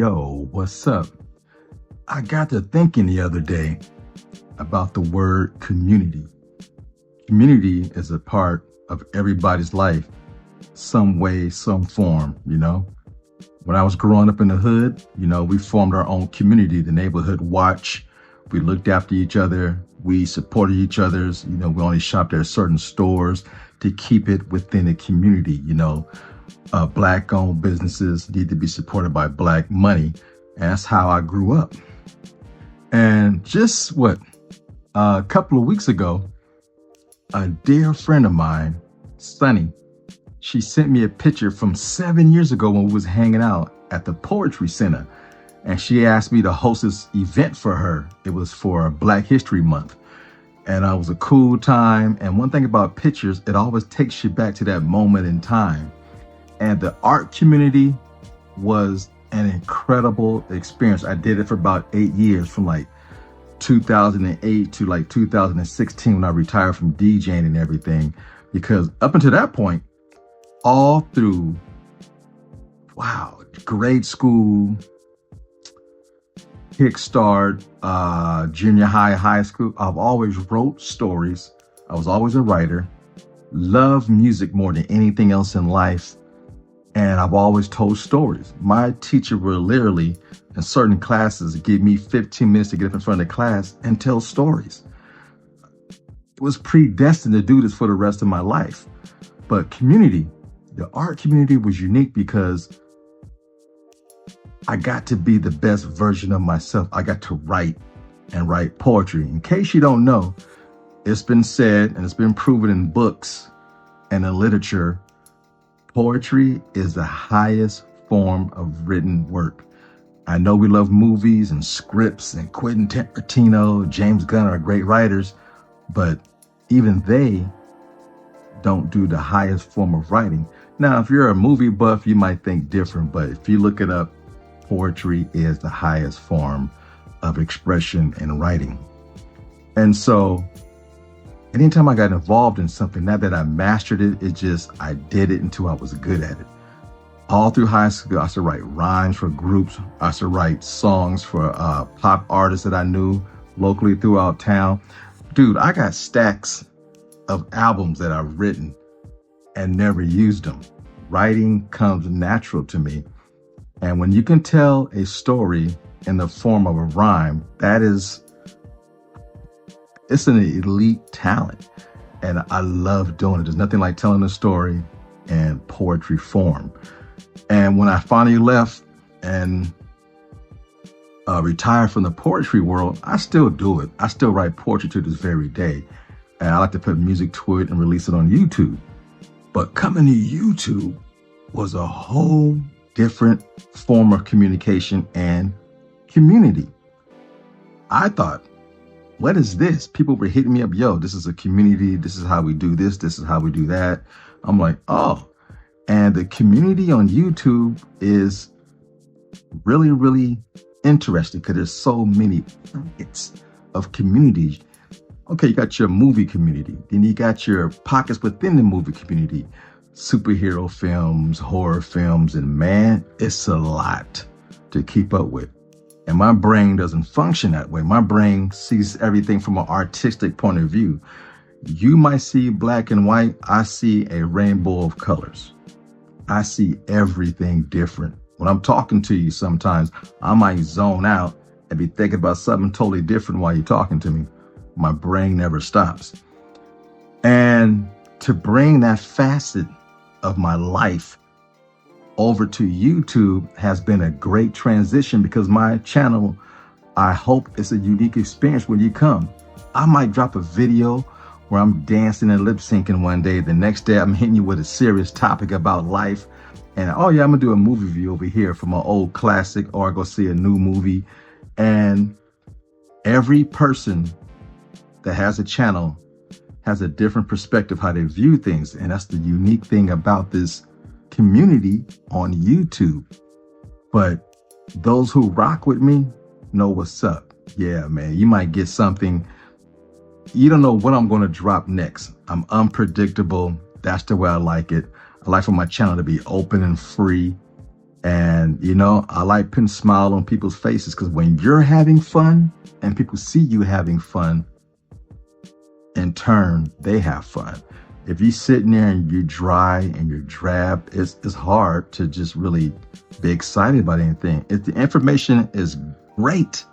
Yo, what's up? I got to thinking the other day about the word community. Community is a part of everybody's life, some way, some form. When I was growing up in the hood, we formed our own community, the neighborhood watch. We looked after each other. We supported each other's, we only shopped at certain stores to keep it within the community. Black owned businesses need to be supported by Black money. And that's how I grew up. And just a couple of weeks ago, a dear friend of mine, Sunny, she sent me a picture from 7 years ago when we was hanging out at the Poetry Center. And she asked me to host this event for her. It was for Black History Month. And it was a cool time. And one thing about pictures, it always takes you back to that moment in time. And the art community was an incredible experience. I did it for about 8 years, from 2008 to 2016 when I retired from DJing and everything. Because up until that point, all through, grade school, kickstart, junior high, high school, I've always wrote stories. I was always a writer, loved music more than anything else in life. And I've always told stories. My teacher will literally, in certain classes, give me 15 minutes to get up in front of the class and tell stories. It was predestined to do this for the rest of my life. But community, the art community was unique because I got to be the best version of myself. I got to write and write poetry. In case you don't know, it's been said and it's been proven in books and in literature, poetry is the highest form of written work. I know we love movies and scripts, and Quentin Tarantino, James Gunn are great writers, but even they don't do the highest form of writing. Now, if you're a movie buff, you might think different, but if you look it up, poetry is the highest form of expression and writing. And so anytime I got involved in something, not that I mastered it, I did it until I was good at it. All through high school, I used to write rhymes for groups. I used to write songs for pop artists that I knew locally throughout town. Dude, I got stacks of albums that I've written and never used them. Writing comes natural to me. And when you can tell a story in the form of a rhyme, it's an elite talent. And I love doing it. There's nothing like telling a story in poetry form. And when I finally left and retired from the poetry world, I still do it. I still write poetry to this very day. And I like to put music to it and release it on YouTube. But coming to YouTube was a whole different form of communication and community. I thought, what is this? People were hitting me up, yo, this is a community. This is how we do this. This is how we do that. I'm like, oh. And the community on YouTube is really, really interesting because there's so many pockets of communities. Okay, you got your movie community. Then you got your pockets within the movie community. Superhero films, horror films, and man, it's a lot to keep up with. And my brain doesn't function that way. My brain sees everything from an artistic point of view. You might see black and white. I see a rainbow of colors. I see everything different. When I'm talking to you, sometimes I might zone out and be thinking about something totally different while you're talking to me. My brain never stops. And to bring that facet of my life over to YouTube has been a great transition because my channel, I hope it's a unique experience when you come. I might drop a video where I'm dancing and lip syncing one day. The next day I'm hitting you with a serious topic about life. And oh yeah, I'm gonna do a movie review over here from an old classic, or I go see a new movie. And every person that has a channel has a different perspective how they view things. And that's the unique thing about this community on YouTube. But those who rock with me know what's up. Yeah, man, you might get something. You don't know what I'm going to drop next. I'm unpredictable. That's the way I like it. I like for my channel to be open and free. And, I like putting a smile on people's faces because when you're having fun and people see you having fun, in turn, they have fun. If you're sitting there and you're dry and you're drab, it's hard to just really be excited about anything. If the information is great,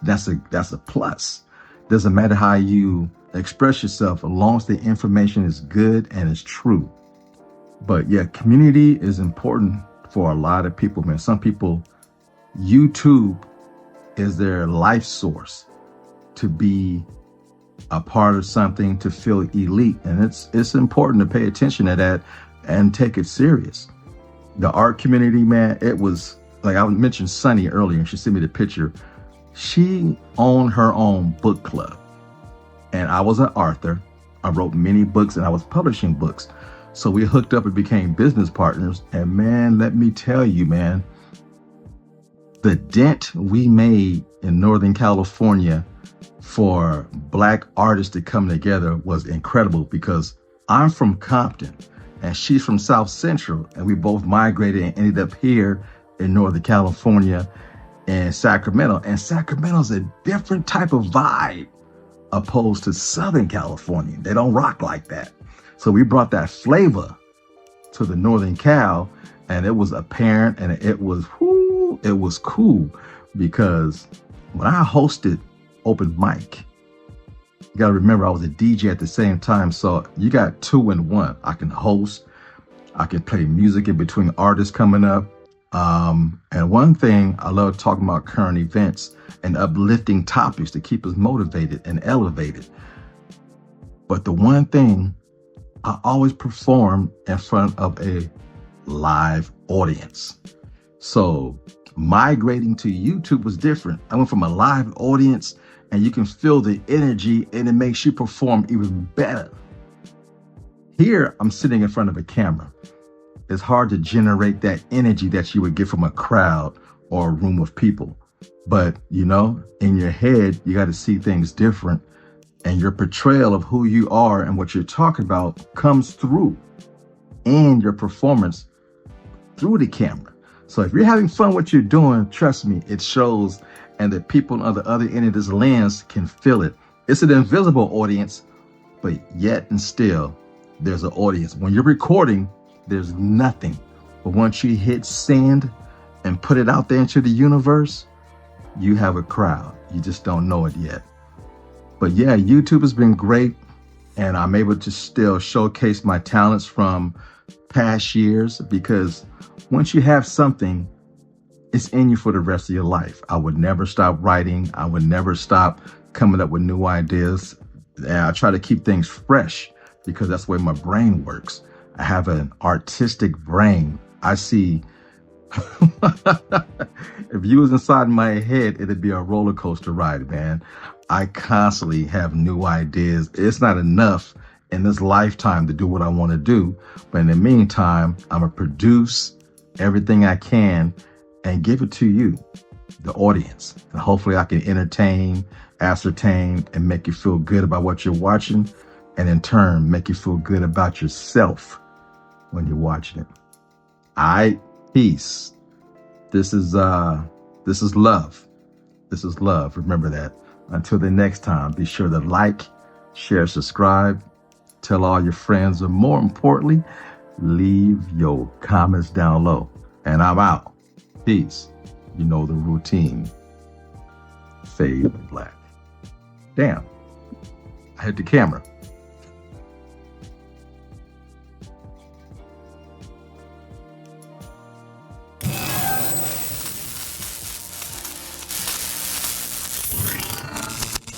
that's a plus. Doesn't matter how you express yourself, as long as the information is good and is true. But yeah, community is important for a lot of people, man. Some people, YouTube is their life source to be a part of something, to feel elite. And it's important to pay attention to that and take it serious. The art community, man, it was like I mentioned Sunny earlier, and she sent me the picture. She owned her own book club. And I was an author. I wrote many books and I was publishing books. So we hooked up and became business partners. And man, let me tell you, man, the dent we made in Northern California for Black artists to come together was incredible, because I'm from Compton and she's from South Central, and we both migrated and ended up here in Northern California and Sacramento. And Sacramento's a different type of vibe opposed to Southern California. They don't rock like that. So we brought that flavor to the Northern Cal, and it was apparent, and it was cool, because when I hosted open mic, you gotta remember I was a DJ at the same time. So you got 2 in 1. I can host, I can play music in between artists coming up. And one thing I love talking about current events and uplifting topics to keep us motivated and elevated. But the one thing, I always perform in front of a live audience. So migrating to YouTube was different. I went from a live audience, and you can feel the energy, and it makes you perform even better. Here, I'm sitting in front of a camera. It's hard to generate that energy that you would get from a crowd or a room of people. But, in your head, you got to see things different. And your portrayal of who you are and what you're talking about comes through in your performance through the camera. So if you're having fun what you're doing, trust me, it shows, and the people on the other end of this lens can feel it. It's an invisible audience, but yet and still, there's an audience. When you're recording, there's nothing. But once you hit send and put it out there into the universe, you have a crowd. You just don't know it yet. But yeah, YouTube has been great, and I'm able to still showcase my talents from past years, because once you have something, it's in you for the rest of your life. I would never stop writing. I would never stop coming up with new ideas. And I try to keep things fresh, because that's the way my brain works. I have an artistic brain. I see, if you was inside my head, it'd be a roller coaster ride, man. I constantly have new ideas. It's not enough in this lifetime to do what I want to do. But in the meantime, I'm going to produce everything I can and give it to you, the audience. And hopefully I can entertain, ascertain, and make you feel good about what you're watching. And in turn, make you feel good about yourself when you're watching it. All right, peace. This is love. This is love. Remember that. Until the next time, be sure to like, share, subscribe, tell all your friends, and more importantly, leave your comments down low. And I'm out. Peace. You know the routine. Fade black. Damn. I hit the camera.